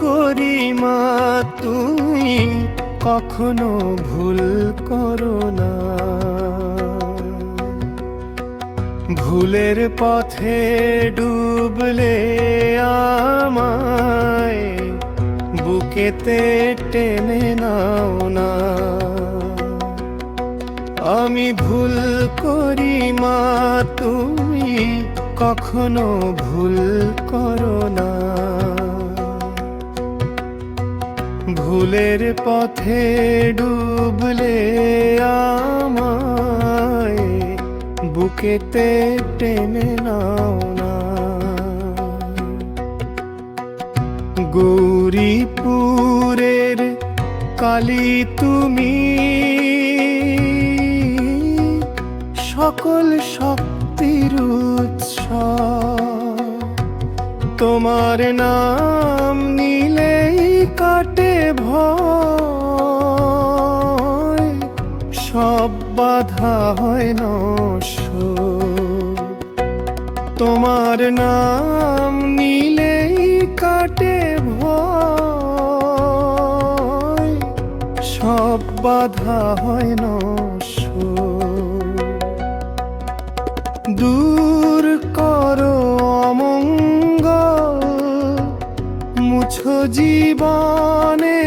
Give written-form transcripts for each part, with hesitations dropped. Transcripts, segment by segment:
করি মা তুমি কখনো ভুল করো না। ভুলের পথে ডুবলে আমায় বুকেতে টেনে নাও না। আমি ভুল করি মা তুমি কখনো ভুল করো না। ভুলের পথে ডুবলে আমায় বুকেতে টেনে নাও না। গৌরীপুরের কালী তুমি, সকল শক্তির উৎস। তোমার নাম নিলেই কাটে ভয়, সব বাধা হয় নষ্ট। তোমার নাম নিলেই কাটে ভয়, সব বাধা হয় নষ্ট। দূর করো অমঙ্গল, মুছো জীবনের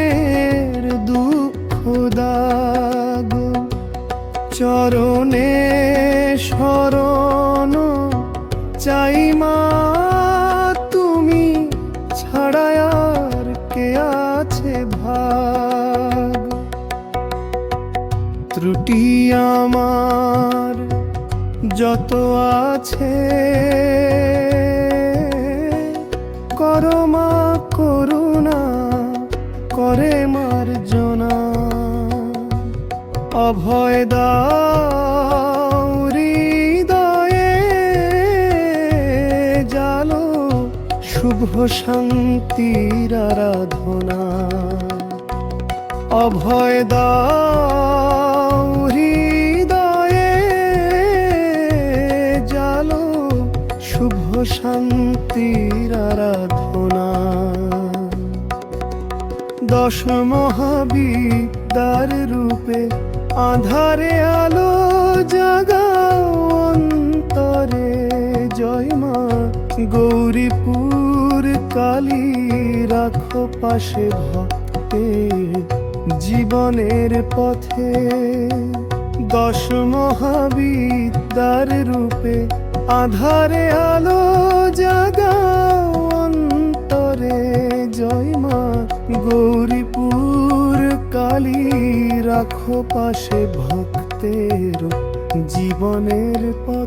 দুঃখ দাগ। চরণে শরণ চাই মা তুমি ছাড়া আর কে আছে ভাগ। ত্রুটি আমার যত আছে করো মা করুণা করে মার্জনা। অভয় দাও হৃদয়ে জালো শুভ শান্তির আরাধনা। অভয় দাও হৃদয়ে জালো শুভ শান্তির আরাধনা। দশ মহাবিদ্যার রূপে আধারে আলো জাগাও অন্তরে। জয় মা গৌরীপুর কালী, রাখো পাশে ভক্তে জীবনের পথে। দশ মহাবিদ্যার রূপে আধারে আলো জাগাও অন্তরে। জয় মা গৌরীপুর কালী, রাখো পাশে ভক্তের জীবনের পথে।